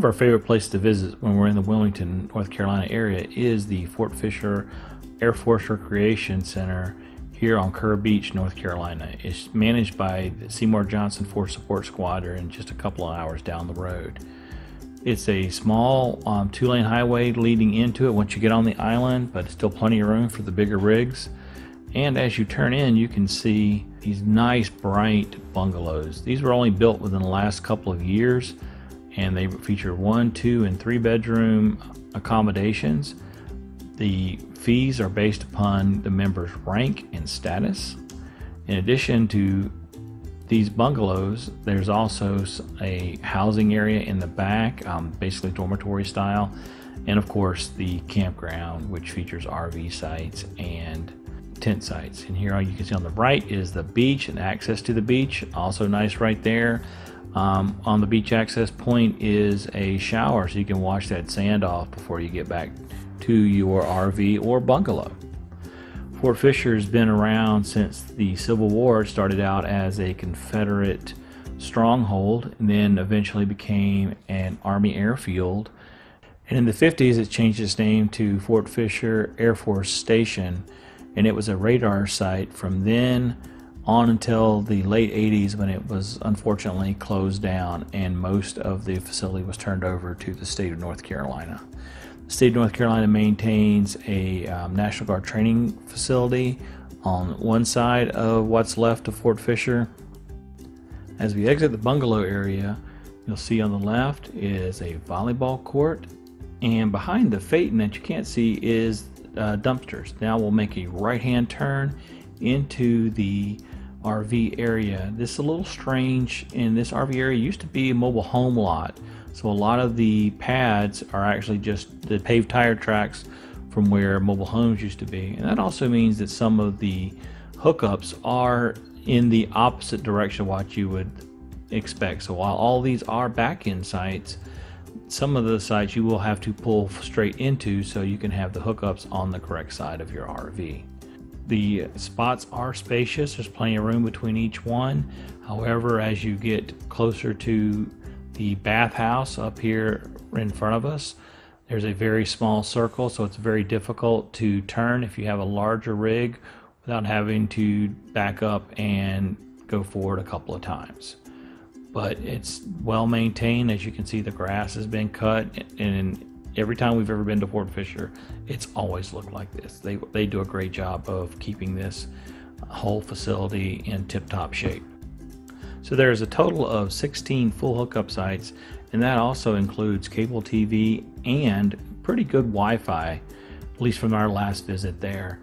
of our favorite places to visit when we're in the Wilmington, North Carolina area is the Fort Fisher Air Force Recreation Center here on Kure Beach, North Carolina. It's managed by the Seymour Johnson Force Support Squadron, just a couple of hours down the road. It's a small two-lane highway leading into it once you get on the island, but still plenty of room for the bigger rigs. And as you turn in, you can see these nice bright bungalows. These were only built within the last couple of years, and they feature 1, 2, and 3 bedroom accommodations. The fees are based upon the member's rank and status. In addition to these bungalows, there's also a housing area in the back, basically dormitory style, and of course the campground, which features RV sites and tent sites. And here you can see on the right is the beach and access to the beach, also nice right there. On the beach access point is a shower, so you can wash that sand off before you get back to your RV or bungalow. Fort Fisher has been around since the Civil War. It started out as a Confederate stronghold and then eventually became an Army airfield. And in the 50s, it changed its name to Fort Fisher Air Force Station, and it was a radar site from then on until the late 80s, when it was unfortunately closed down and most of the facility was turned over to the state of North Carolina. The state of North Carolina maintains a National Guard training facility on one side of what's left of Fort Fisher. As we exit the bungalow area, you'll see on the left is a volleyball court, and behind the Phaeton that you can't see is dumpsters. Now we'll make a right-hand turn into the RV area. This is a little strange. In this RV area used to be a mobile home lot, so a lot of the pads are actually just the paved tire tracks from where mobile homes used to be. And that also means that some of the hookups are in the opposite direction of what you would expect. So while all these are back-end sites, some of the sites you will have to pull straight into so you can have the hookups on the correct side of your RV. The spots are spacious. There's plenty of room between each one. However, as you get closer to the bathhouse up here in front of us, there's a very small circle, so it's very difficult to turn if you have a larger rig without having to back up and go forward a couple of times. But it's well maintained. As you can see, the grass has been cut, and every time we've ever been to Fort Fisher, it's always looked like this. They do a great job of keeping this whole facility in tip-top shape. So there's a total of 16 full hookup sites, and that also includes cable TV and pretty good Wi-Fi, at least from our last visit there.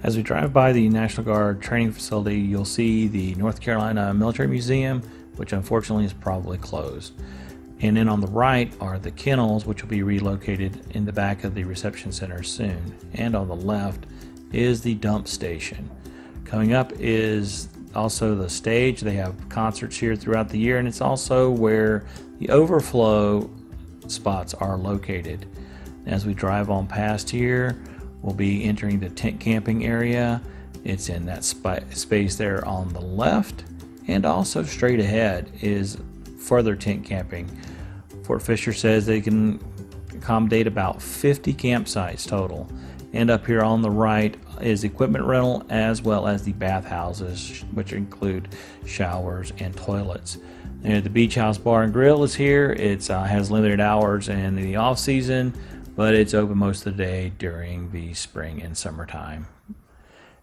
As we drive by the National Guard training facility, you'll see the North Carolina Military Museum, which unfortunately is probably closed. And then on the right are the kennels, which will be relocated in the back of the reception center soon. And on the left is the dump station. Coming up is also the stage. They have concerts here throughout the year, and it's also where the overflow spots are located. As we drive on past here, we'll be entering the tent camping area. It's in that space there on the left, and also straight ahead is further tent camping. Fort Fisher says they can accommodate about 50 campsites total. And up here on the right is equipment rental, as well as the bathhouses, which include showers and toilets. And the Beach House Bar and Grill is here. It has limited hours in the off season, but it's open most of the day during the spring and summertime.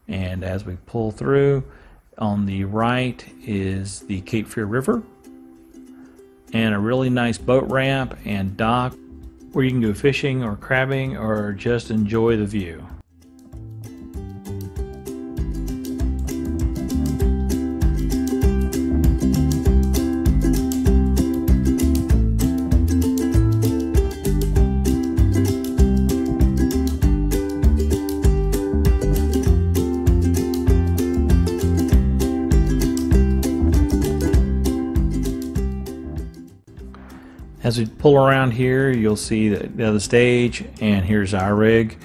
And as we pull through, on the right is the Cape Fear River and a really nice boat ramp and dock where you can go fishing or crabbing or just enjoy the view. As we pull around here, you'll see the other stage, and here's our rig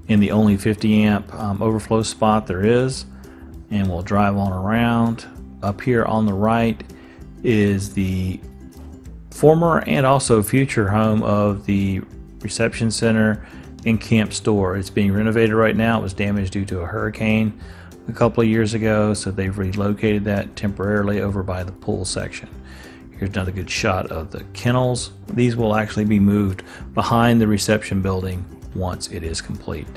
in the only 50 amp overflow spot there is. And we'll drive on around. Up here on the right is the former and also future home of the reception center and camp store. It's being renovated right now. It was damaged due to a hurricane a couple of years ago, so they've relocated that temporarily over by the pool section. Here's another good shot of the kennels. These will actually be moved behind the reception building once it is complete.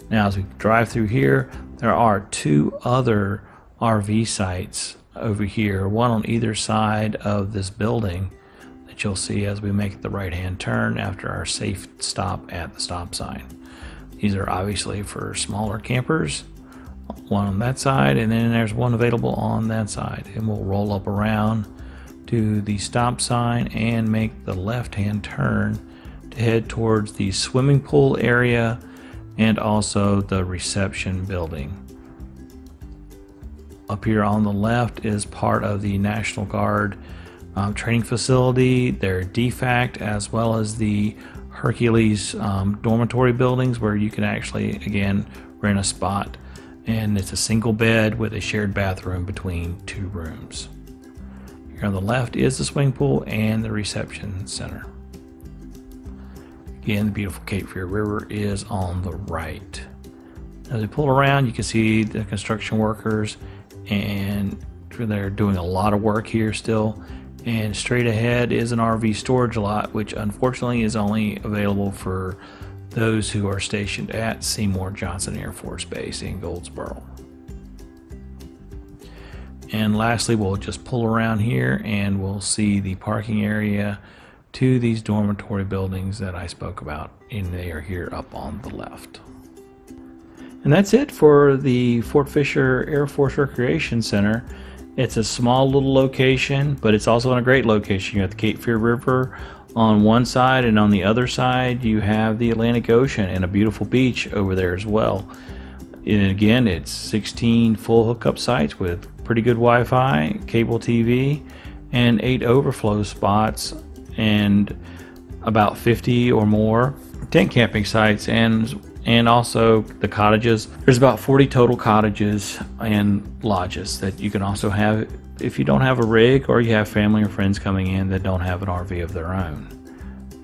Now as we drive through here, there are two other RV sites over here, one on either side of this building that you'll see as we make the right-hand turn after our safe stop at the stop sign. These are obviously for smaller campers, one on that side, and then there's one available on that side. And we'll roll up around to the stop sign and make the left-hand turn to head towards the swimming pool area and also the reception building. Up here on the left is part of the National Guard training facility, their DFAC, as well as the Hercules dormitory buildings where you can actually, again, rent a spot. And it's a single bed with a shared bathroom between two rooms. Here on the left is the swimming pool and the reception center. Again, the beautiful Cape Fear River is on the right. As we pull around, you can see the construction workers, and they're doing a lot of work here still. And straight ahead is an RV storage lot, which unfortunately is only available for those who are stationed at Seymour Johnson Air Force Base in Goldsboro. And lastly, we'll just pull around here and we'll see the parking area to these dormitory buildings that I spoke about, and they are here up on the left. And that's it for the Fort Fisher Air Force Recreation Center. It's a small little location, but it's also in a great location. You have the Cape Fear River on one side, and on the other side you have the Atlantic Ocean and a beautiful beach over there as well. And again, it's 16 full hookup sites with pretty good Wi-Fi, cable TV, and 8 overflow spots, and about 50 or more tent camping sites, and also the cottages. There's about 40 total cottages and lodges that you can also have if you don't have a rig or you have family or friends coming in that don't have an RV of their own.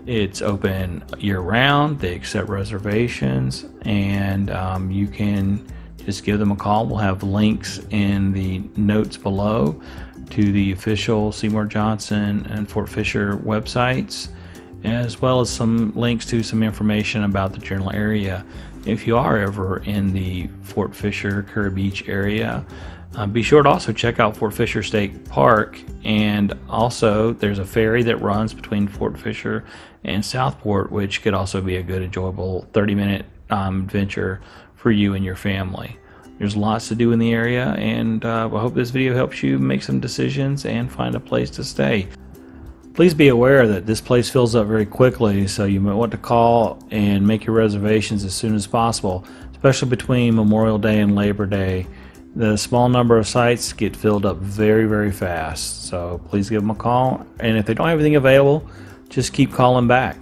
It's open year-round. They accept reservations, and you can just give them a call. We'll have links in the notes below to the official Seymour Johnson and Fort Fisher websites, as well as some links to some information about the general area. If you are ever in the Fort Fisher, Kure Beach area, be sure to also check out Fort Fisher State Park, and also there's a ferry that runs between Fort Fisher and Southport, which could also be a good, enjoyable 30-minute adventure for you and your family. There's lots to do in the area, and I hope this video helps you make some decisions and find a place to stay. Please be aware that this place fills up very quickly, so you might want to call and make your reservations as soon as possible, especially between Memorial Day and Labor Day. The small number of sites get filled up very, very fast, so please give them a call, and if they don't have anything available, just keep calling back.